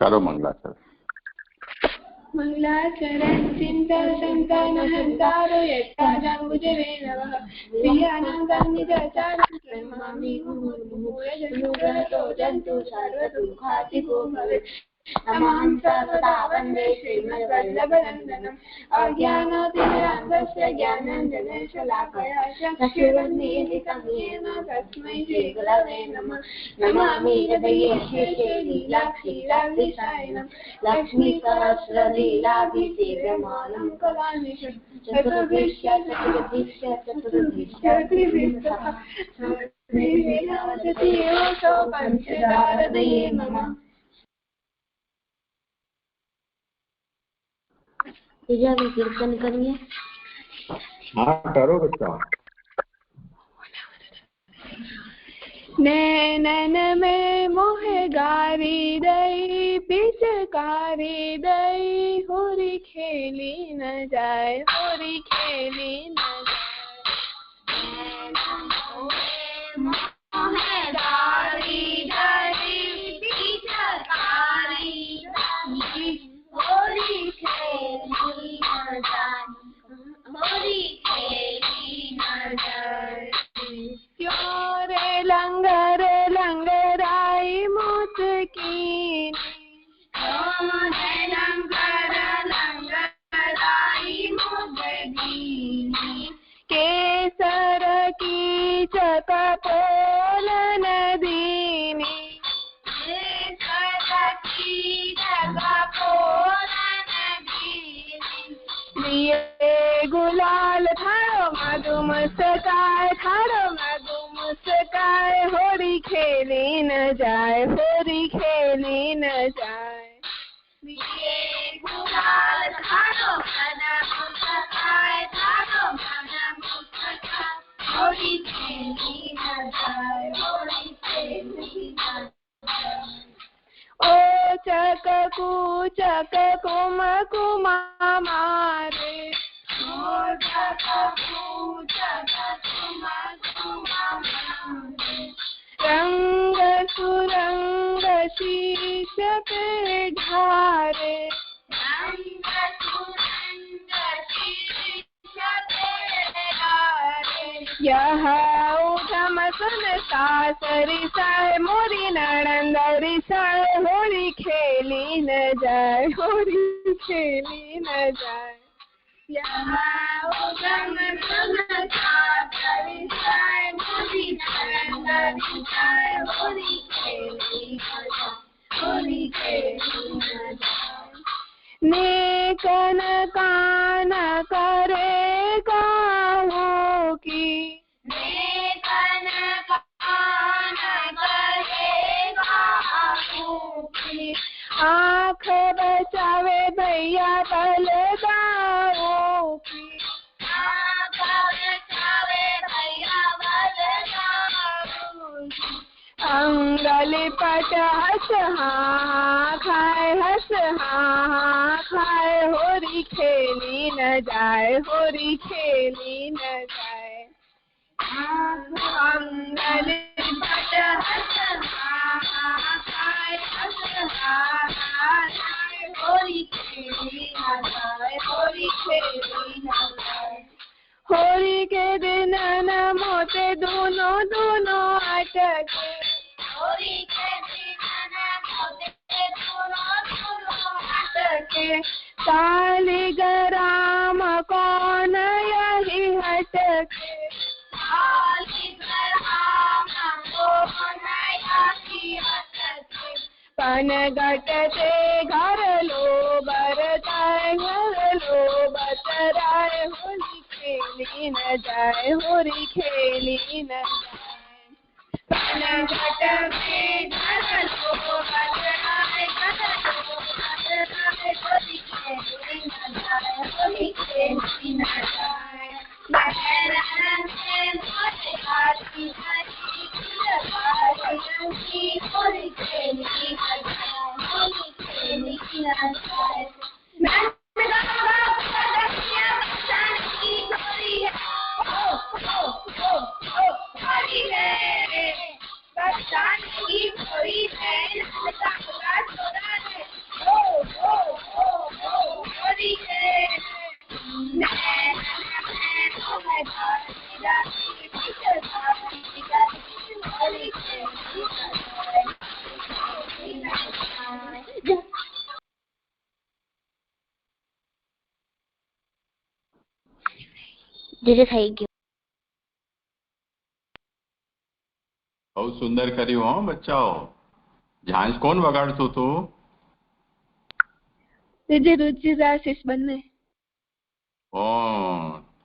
करो मंगलाचरण। मंगलाचरण चिंतन संतन हंतारो यत्ताजंबुजरेणवः प्रियानंदं निजचारं प्रेमामि मुहुर्मुहुर्मुहुर्जन्तु जन्तु सर्वदुःखातिको भवेत्। नमां सर्वदा वन्दे श्रीमद्वल्लभनन्दनम् अज्ञानातिमिरान्धस्य ज्ञानाञ्जनशलाकया चक्षुरुन्मीलितं येन तस्मै श्रीगुरवे नमः। नमामि हृदये शेषे लीलाक्षीराब्धिसायनं लक्ष्मीसहस्रलीलाभिसेव्यमानं कलानिशं चतुर्भिश्च त्रिभिस्तः सर्वैर्विनाशति योऽसौ पञ्चदारदये नमः। कीर्तन करिए। हाँ करो बच्चा। नैनन में मोहे गारी दई पिचकारी दई होरी खेली न जाए होरी खेली न जाए। मोहे गारी दई पिचकारी दई होरी खेली न जाए होरी खेली न जाए। क्यों रे लंगर लंगराई मौत की क्यों रे लंगर लंगराई मौत की केसर की चकपोल नदीनी केसर की चकपोल नदीनी लिए गुलाल थारो मधु मुस्काए थारो मधु मुस्काए होरी खेली न जाए होरी खेली न जाए। लिए गुलाल थारो मधु मुस्काए थारो मधु मुस्काए होरी खेली न जाए होरी खेली न जाए। ओ चक कुम कुमा मारे ओ चक कुम कुमा मारे रंग सुरंग शीश पे ढारे रंग सुरंग शीश पे ढारे। यह उठम सुन सासरी साए मोरी नणंदरी साए होरी खेली न जाए होरी खेली न जाए। यह उठम सुन सासरी साए मोरी नणंदरी साए होरी खेली न जाए होरी खेली न जाए। नेकन कान करे गाँवों की नेकन कान करे गाँवों की आँख बचावे भैया बलदाओं की आँख बचावे भैया बलदाओं की। अंगली पट हंस हाँ खाए हंस हाँ खाए होरी खेली न जाए होरी खेली न जाए। अंगली पट हंस हाँ खाए हंस हाँ खाए होरी खेली न जाए होरी खेली न जाए। होली के दिन न मोते दोनों दोनों अटके होली के दिन न मोते दोनों दोनों अटके। सालिग्राम कौन यही हटके सालिग्राम कौन यही हटके। पनघट से घर लो बरताए घर लो बतराए होली खेली न जाए होरी खेली न जाए। पनघट में घर लो बतराए घर लो बतराए होली खेली न जाए होली खेली न जाए। नैनन से मोहे गारी दई पिचकारी होली खेली न जाए होली खेली न जाए। बरसाने की होली है જે થઈ ગયું. બહુ સુંદર કર્યું હો બચ્ચાઓ. ઝાંઝ કોણ વગાડતું હતું? રુચિર આશીષ બંને.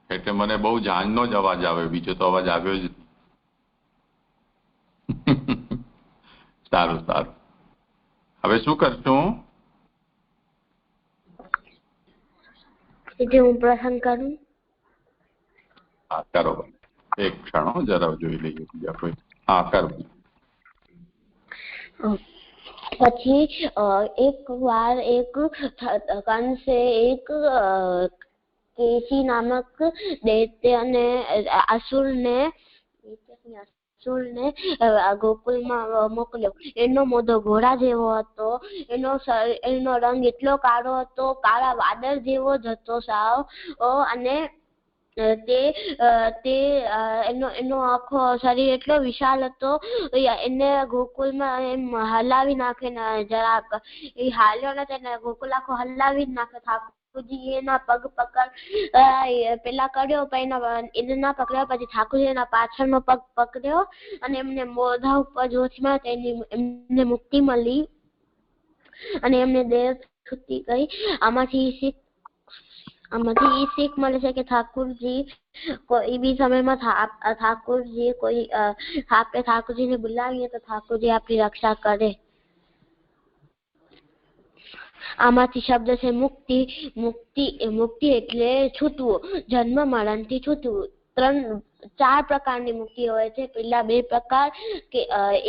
એટલે મને બહુ ઝાંઝનો જ અવાજ આવ્યો, બીજો તો અવાજ આવ્યો જ નહીં. સારું સારું. હવે શું કરશું? હું પ્રસંગ કરું. હા કરો. એક ક્ષણ જરા જોઈ લઈએ બીજા કોઈ. હા કરો. પછી એક વાર એક કંસે એક કેસી નામક દૈત્યને અસુરને ગોકુળમાં મોકલ્યો. એનો મોઢો ઘોડા જેવો હતો, એનો રંગ એટલો કાળો હતો, કાળા વાદળ જેવો જ હતો સાવ. અને એનો આખો શરીર એટલો વિશાળ હતો, એને ગોકુળમાં એમ હલાવી નાખે ને જરાક એ હાલ્યો ને તેને ગોકુળ આખો હલાવી જ નાખે. ઠાકોરજી એના પગ પકડ પેલા કર્યો, એને ના પકડ્યો, પછી ઠાકોરજી એના પાછળનો પગ પકડ્યો અને એમને મોઢા ઉપર જોશમાં એમને મુક્તિ મળી અને એમને દેહ છૂટી ગઈ. આમાંથી શીખ મળે છે કે ઠાકોરજી કોઈ બી સમયમાં ઠાકોરજીને બોલાવીએ તો ઠાકોરજી આપણી રક્ષા કરે. આમાંથી શબ્દ છે મુક્તિ. મુક્તિ એટલે છૂટવું, જન્મ મરણથી છૂટવું. 4 પ્રકારની મુક્તિ હોય છે. પેલા 2 પ્રકાર કે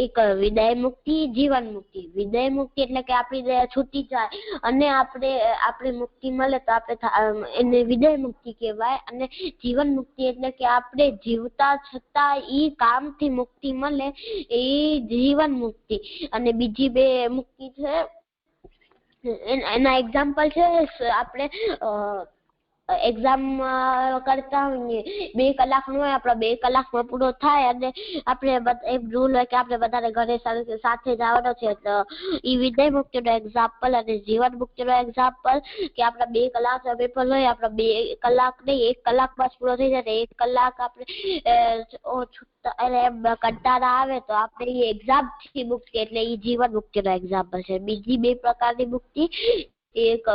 એક વિદાય મુક્તિ, જીવન મુક્તિ. વિદાય મુક્તિ એટલે કે આપણી દયા છૂટી જાય અને આપણે મુક્તિ મળે તો આપણે એને વિદાય મુક્તિ કહેવાય. અને જીવન મુક્તિ એટલે કે આપણે જીવતા છતાં ઈ કામથી મુક્તિ મળે એ જીવન મુક્તિ. અને બીજી 2 મુક્તિ છે, એના એક્ઝામ્પલ છે. આપણે એક્ઝામ કરતા હોઈએ, 2 કલાકનો હોય, આપણા 2 કલાકમાં પૂરો થાય અને આપણે એક રૂલ હોય કે આપણે બધાને ઘરે સાથે જવાનો છે, તો એ વિદાય મુક્તિનો એક્ઝામ્પલ. અને જીવન મુક્તિનો એક્ઝામ્પલ કે આપણા 2 કલાકના પેપર હોય, આપણા 2 કલાક નહીં 1 કલાકમાં જ પૂરો થઈ જાય. 1 કલાક આપણે કંટાળા આવે તો આપણે એ એક્ઝામથી મુક્તિ, એટલે એ જીવન મુક્તિનો એક્ઝામ્પલ છે. બીજી 2 પ્રકારની મુક્તિ, એક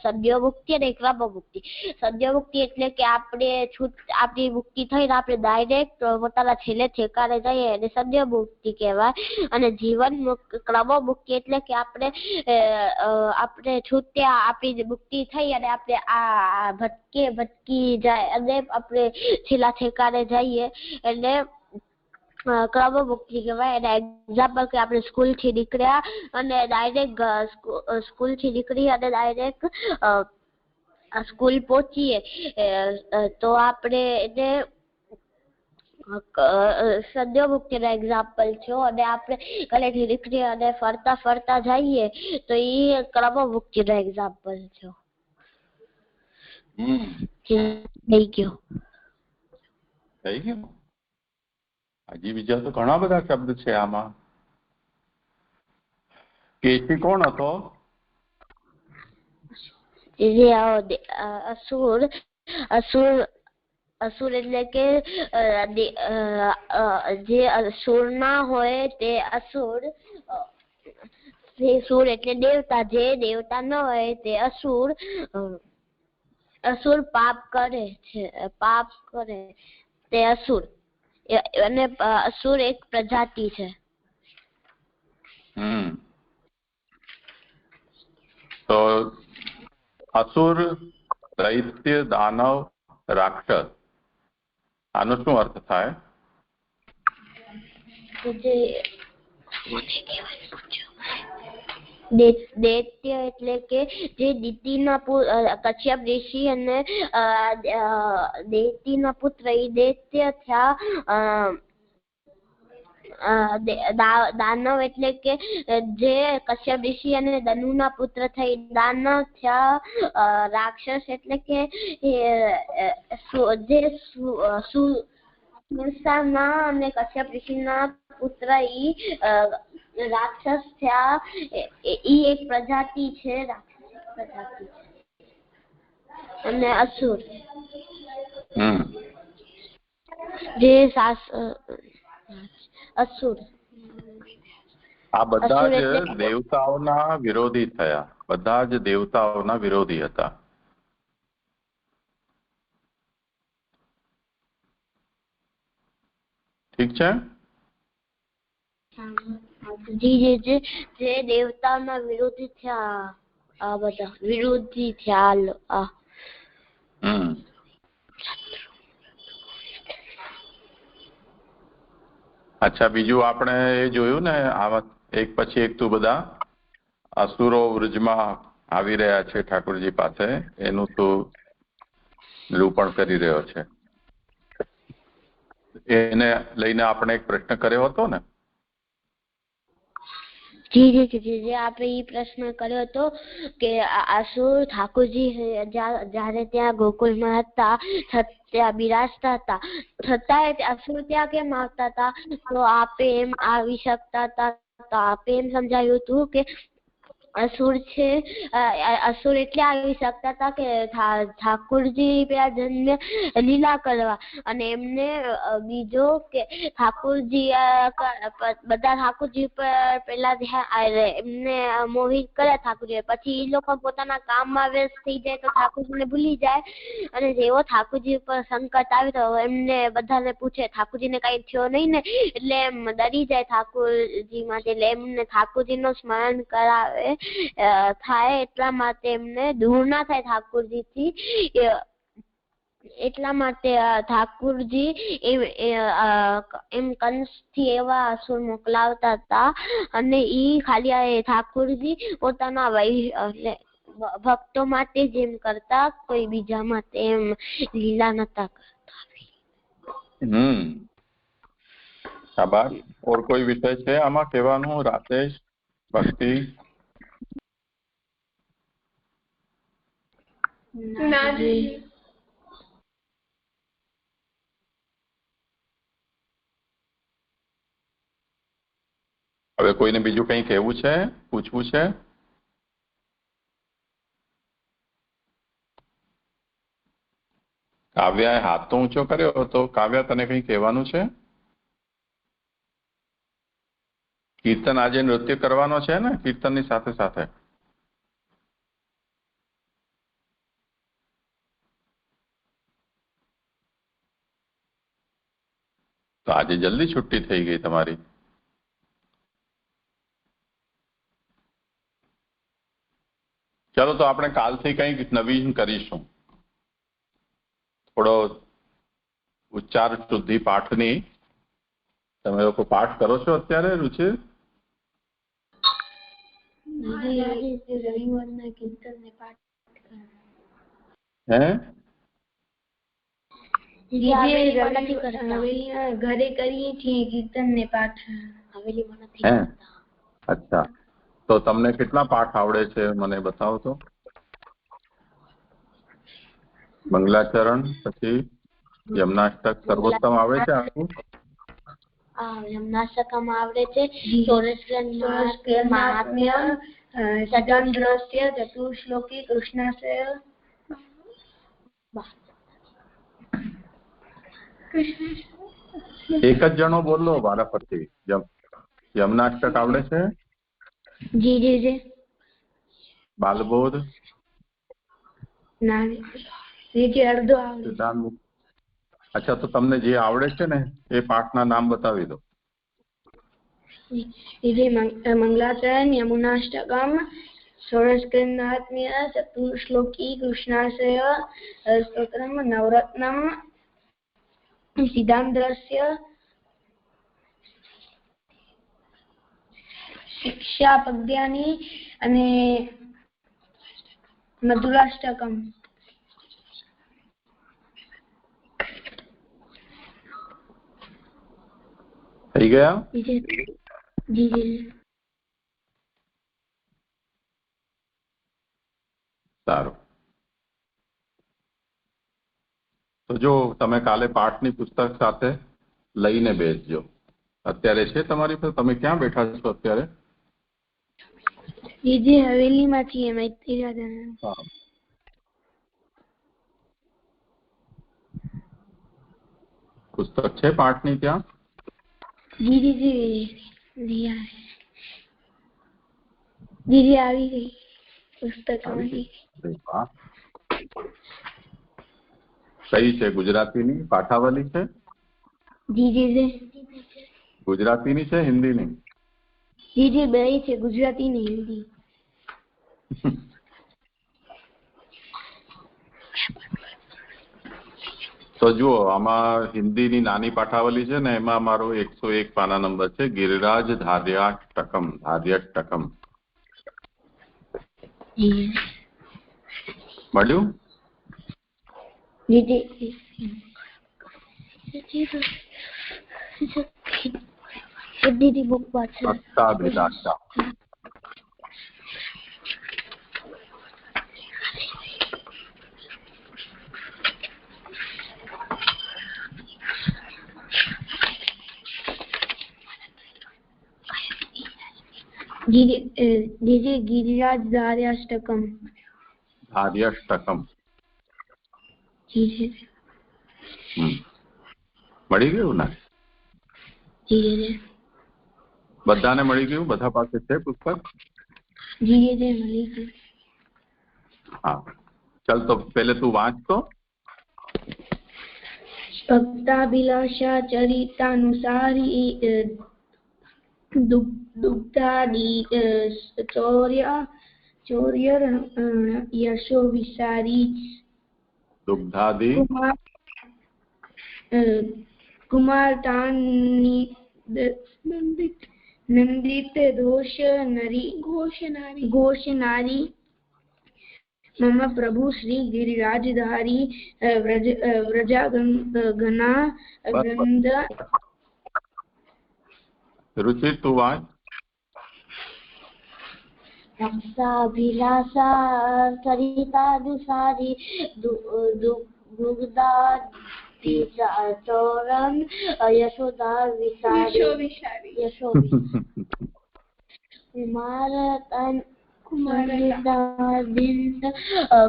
સદ્ય મુક્તિ અને એક ક્રમ મુક્તિ. સદ્ય મુક્તિ એટલે કે આપણી મુક્તિ થઈને આપણે ડાયરેક્ટ પોતાના છેલ્લે ઠેકાણે જઈએ અને સદ્ય મુક્તિ કહેવાય. અને જીવન ક્રમ મુક્તિ એટલે કે આપણે છૂટ્યા, આપણી મુક્તિ થઈ અને આપણે આ ભટકી જાય અને આપણે છેલ્લા ઠેકાણે જઈએ એટલે ક્રમ મુક્તિ કહેવાય. અને એક્ઝામ્પલ કે આપણે સ્કૂલથી નીકળ્યા અને ડાયરેક્ટ સ્કૂલ પહોંચીએ તો આપણે એને સદ્ય મુક્તિનો એક્ઝામ્પલ છે. અને આપણે ઘરેથી નીકળીએ અને ફરતા જઈએ તો એ ક્રમ મુક્તિનો એક્ઝામ્પલ છે. થઈ ગયો. હજી બીજા તો ઘણા બધા શબ્દ છે આમાં. કેસી કોણ હતો? અસુર એટલે કે જે અસુર ના હોય તે અસુર. સુર એટલે દેવતા, જે દેવતા ન હોય તે અસુર. અસુર પાપ કરે તે અસુર. અને અસુર એક પ્રજાતિ છે. તો અસુર, દૈત્ય, દાનવ, રાક્ષસ, આનો શું અર્થ થાય? દૈત્ય એટલે કે જે કશ્યપ ઋષિ અને દૈત્યના પુત્ર એ દૈત્ય થયા. દાનવ એટલે કે જે કશ્યપ ઋષિ અને ધનુના પુત્ર થઈ દાનવ થયા. રાક્ષસ એટલે કે જે સુરસાના અને કશ્યપ ઋષિના પુત્ર ઈ રાક્ષસ થયા. ઈ એક પ્રજાતિ છે. અને અસુર જે અસુર. આ બધા અસુર જ એટલે દેવતાઓના વિરોધી થયા, બધા જ દેવતાઓના વિરોધી હતા. ઠીક છે. જી જે દેવતાઓના વિરોધી થયા, આ બધા વિરોધી થયા. અચ્છા, બીજું આપણે એ જોયું ને, આવા એક પછી એક તું બધા અસુરો વૃજમાં આવી રહ્યા છે ઠાકોરજી પાસે, એનું તું નિરૂપણ કરી રહ્યો છે. એને લઈને આપણે એક પ્રશ્ન કર્યો હતો ને. જી આપણે એ પ્રશ્ન કર્યો હતો કે અસુર ઠાકોરજી જયારે ત્યાં ગોકુળમાં હતા, ત્યાં બિરાજતા હતા, છતાંય અસુર ત્યાં કેમ આવતા હતા? તો આપે એમ આવી શકતા હતા. તો આપે એમ સમજાવ્યું હતું કે અસુર છે, અસુર એટલે આવી શકતા હતા કે ઠાકોરજી પેલા જન્મે લીલા કરવા, અને એમને બીજો કે ઠાકોરજી બધા ઠાકોરજી પર પેલા એમને મોહિત કર્યા ઠાકોરજી, પછી એ લોકો પોતાના કામમાં વ્યસ્ત થઈ જાય તો ઠાકોરજીને ભૂલી જાય, અને જેવો ઠાકોરજી પર સંકટ આવે તો એમને બધાને પૂછે ઠાકોરજીને કઈ થયો નહીં ને, એટલે એમ ડરી જાય ઠાકોરજી માટે, એટલે એમને ઠાકોરજીનું સ્મરણ કરાવે થાય, એટલા માટે એમને દૂર ના થાય ઠાકોરજીથી, એટલા માટે ઠાકોરજી એમ કંસથી એવા અસુર મોકલાવતા હતા, અને ઈ ખાલી ઠાકોરજી પોતાના ભક્તો માટે જ એમ કરતા, કોઈ બીજા માટે એમ લીલા નતા કરતા. શાબાશ. और કોઈ વિષય છે આમાં કહેવાનું રાકેશ? ભક્તિ? હવે કોઈને બીજું કંઈ કહેવું છે, પૂછવું છે? કાવ્યાએ હાથ તો ઊંચો કર્યો, તો કાવ્યા તને કંઈ કહેવાનું છે? કીર્તન આજે નૃત્ય કરવાનો છે ને, કીર્તનની સાથે સાથે? તો આજે જલ્દી છુટ્ટી થઈ ગઈ તમારી. ચાલો, તો આપણે કાલથી કંઈક નવીન કરીશું. થોડો ઉચ્ચાર શુદ્ધિ પાઠની. તમે લોકો પાઠ કરો છો અત્યારે, રુચિ? હે? ઘરે કરીએ છીએ કીર્તન ને પાઠ, હવેલીમાં નથી કરતા. અચ્છા, તો તમને કેટલા પાઠ આવડે છે મને બતાવો તો. મંગલાચરણ, પછી યમનાષ્ટક, સર્વોત્તમ આવડે છે આખું? યમનાષ્ટકમ આવડે છે, મહાત્મ્ય, સદંદ્રસ્ય, ચતુશ્લોકી, કૃષ્ણાશ્રય. એક જ જણો બોલો વારા ફરતી. યમનાષ્ટક આવડે છે? જી. બાલબોધ? અડધો આવડે. અચ્છા, તો તમને જે આવડે છે ને એ પાઠના નામ બતાવી દો. મંગલાચરણ, યમુનાષ્ટકમ, ષોડશકન્દાત્મ્ય, ચતુશ્લોકી, કૃષ્ણાશ્રય, સ્તોત્રમ, નવરત્નમ, સિદ્ધાંદ્રસ્ય, શિક્ષા પદ્યાની અને મધુરાષ્ટકમ. થઈ ગયા? જી. સારું. તો જો તમે કાલે પાઠની પુસ્તક સાથે લઈને બેસજો. અત્યારે છે તમારી પાસે? તમે ક્યાં બેઠા છો અત્યારે? હવેલીમાં છીએ. પુસ્તક છે પાઠની ત્યાં? દીદી આવી ગઈ પુસ્તકમાંથી. કઈ છે? ગુજરાતીની પાઠાવલી છે? દીદી ગુજરાતીની છે હિન્દીની? દીદી બે છે, ગુજરાતી ને હિન્દી. તો જુઓ, આમાં હિન્દીની નાની પાઠાવલી છે ને, એમાં મારો 101 પાના નંબર છે. ગિરિરાજ ધાર્યાષ્ટકમ. ધાર્યાષ્ટકમ મળ્યું? દીદી બુક પાછળ ભક્તાભિલાષા. દીદી ગિરિરાજ ધાર્યાષ્ટકમ. ધાર્યાષ્ટકમ મળી ગયું ને? બધાને મળી ગયું? બધા પાસે છે પુસ્તક? મળી ગયું. હા, ચાલ તો પહેલે તું વાંચ તો. ભક્તાભિલાષા ચરિતાનુસારી દુગ્ધાદી ચૌર્ય યશો વિસારી દુગ્ધાદી કુમારતાની નંદિત ઘોષનારી મમ પ્રભુ શ્રી ગિરિરાજધારી વ્રજાગના વૃંદ. રુચિર તું વાંચ. ભક્તાભિલાષા ચરિતાનુસારી દુગ્ધાદી ચૌરમ યશોદા વિસારી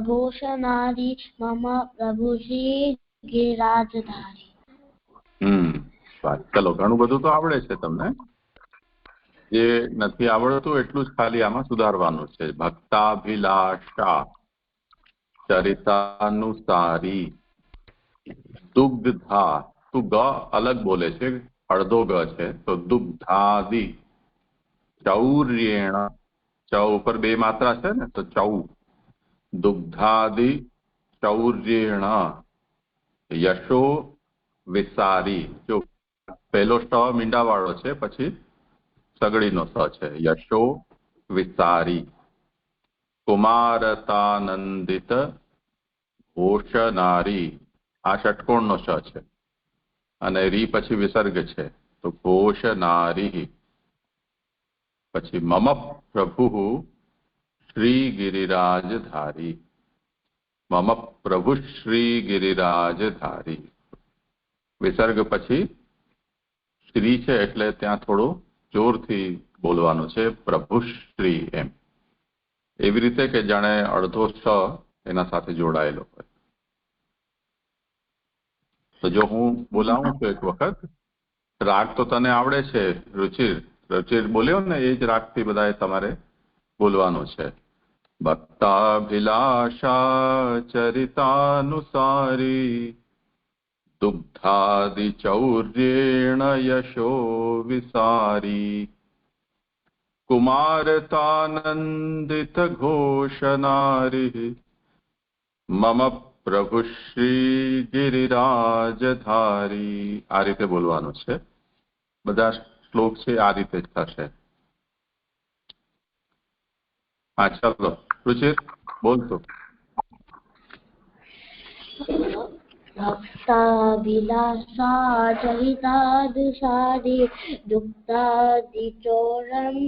ઘોષનારી મમ પ્રભુ શ્રી ગિરિરાજધારી. ચલો, ઘણું બધું તો આવડે છે તમને. જે નથી આવડતું એટલું જ ખાલી આમાં સુધારવાનું છે. ભક્તાભિલાષા ચરિતાનુસારી દુગ્ધા. તું ગ અલગ બોલે છે, અડધો ગ છે, તો દુગ્ધાદી ચૌર્યેણ. ચૌ ઉપર બે માત્રા છે ને, તો ચૌ. દુગ્ધાદી ચૌર્યેણ યશો વિસારી. જો પહેલો સ મીંડાવાળો છે, પછી સગડીનો સ છે. યશો વિસારી કુમારતાનંદિત ઘોષનારી. આ ષટકોણનો શ છે અને રી પછી વિસર્ગ છે, તો ઘોષનારી. પછી મમ પ્રભુ શ્રી ગિરિરાજધારી. મમ પ્રભુ શ્રી ગિરિરાજધારી. વિસર્ગ પછી શ્રી છે એટલે ત્યાં થોડું જોરથી બોલવાનું છે, પ્રભુશ્રી એમ. એવી રીતે કે જાણે અડધો સ એના સાથે જોડાયેલો હોય. તો જો હું બોલાવું છું એક વખત, રાગ તો તને આવડે છે રુચિર. રુચિર બોલ્યો ને, એ જ રાગથી બધાએ તમારે બોલવાનું છે. ભક્તાભિલાષા ચરિતાનુસારી દુગ્ધાદિ ચૌર્યેણ યશો વિસારી કુમારતાનંદિત ઘોષનારી મમ પ્રભુ શ્રી ગિરિરાજધારી. આ રીતે બોલવાનું છે. બધા શ્લોક છે આ રીતે જ થશે. હા, ચાલો રુચિર બોલતો. ભક્તાભિલાષા ચરિતાનુસારી દુગ્ધાદિ ચૌરમ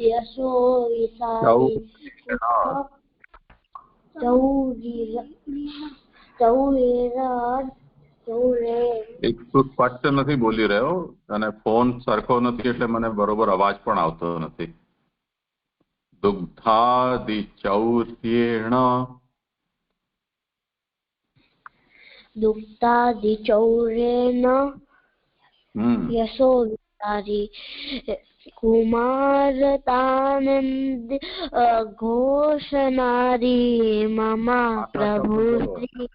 યશો વિસારી એક તો સ્પષ્ટ નથી બોલી રહ્યો અને ફોન સરખો નથી એટલે મને બરોબર અવાજ પણ આવતો નથી. દુગ્ધાદિ ચૌર્યેણ દુગ્ધાદિ ચૌર્યેણ यशो विसारी कुमारतानंद घोषणारी मम प्रभु श्री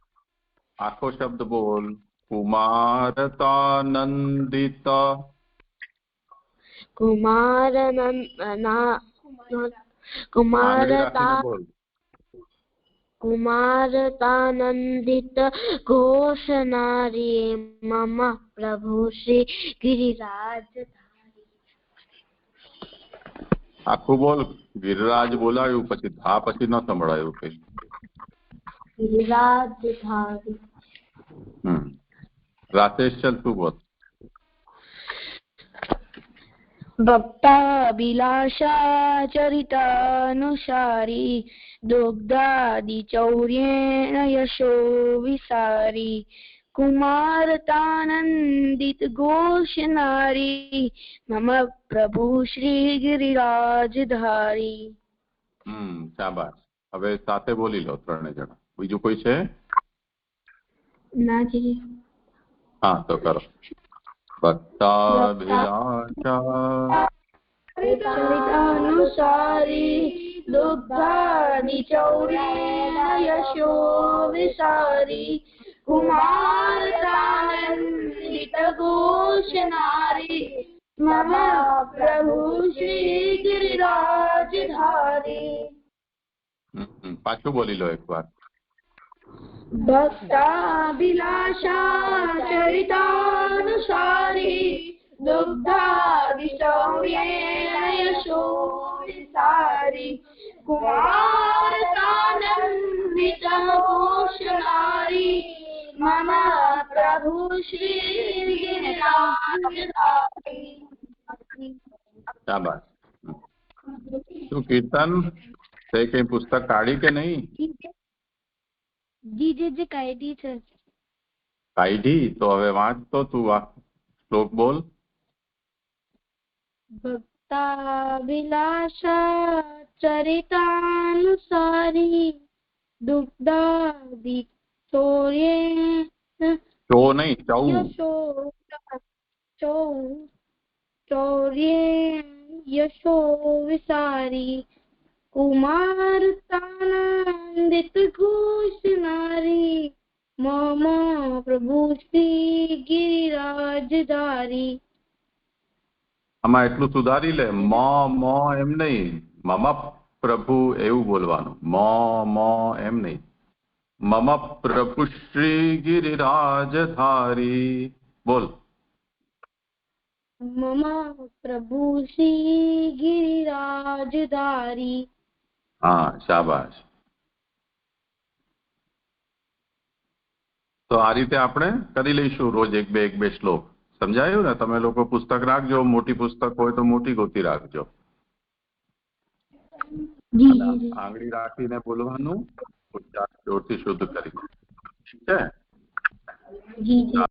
आखो शब्द बोल कुमारतानंदित कुमारतानंदित घोषणारी मम प्रभु श्री गिरिराज आखू बोल गिरिराज बोलाયું પછી ધા પછી ન સંભળાયું કે गिरिराज धारी राकेश चल तू बोल भक्ताभिलाषा चरितानुसारी दुग्धादि चौर्येण यशो विसारी कुमारतानंदित घोषणारी मम प्रभु श्री गिरिराजधारी। શાબાશ હવે સાથે બોલી લો ત્રણે જણા બીજું કોઈ છે ના જી હા તો કરો ભક્તાભિલાષા चरितानुसारी दुग्धादि चौर्येण यशो विसारी कुमारतानंदित घोषणारी मम प्रभु श्री गिरिराजधारी। પાછું બોલી લો એક વાર भक्ताभिलाषा चरितानुसारी दुग्धादि चौर्येण यशो विसारी कुमारतानंदित घोषणारी मम प्रभु श्री गिरिराजधारी। શાબાશ શું કીર્તન તે કઈ પુસ્તક કાઢી કે નહીં जी जी जी कायदी છે કાઢી તો હવે વાંચ તો તું શ્લોક બોલ भक्ताभिलाषा चरितानुसारी दुग्धादि चौर्येण ચો નહીં ચૌ यशो चौर्येण यशो विसारी कुमारतानंदित घोषणारी मम प्रभु श्री गिरिराजधारी। આમાં એટલું સુધારી લે મ મ એમ નહીં મમ પ્રભુ એવું બોલવાનું મ મ એમ નહીં મમ પ્રભુ શ્રી गिरिराजधारी બોલ मम प्रभु श्री गिरिराजधारी। હા શાબાશ તો આ રીતે આપણે કરી લઈશું રોજ એક બે શ્લોક સમજાયું ને તમે લોકો પુસ્તક રાખજો મોટી પુસ્તક હોય તો મોટી ગોતી રાખજો આંગળી રાખીને બોલવાનું ઉચ્ચાર જોરથી શુદ્ધ કરી ઠીક છે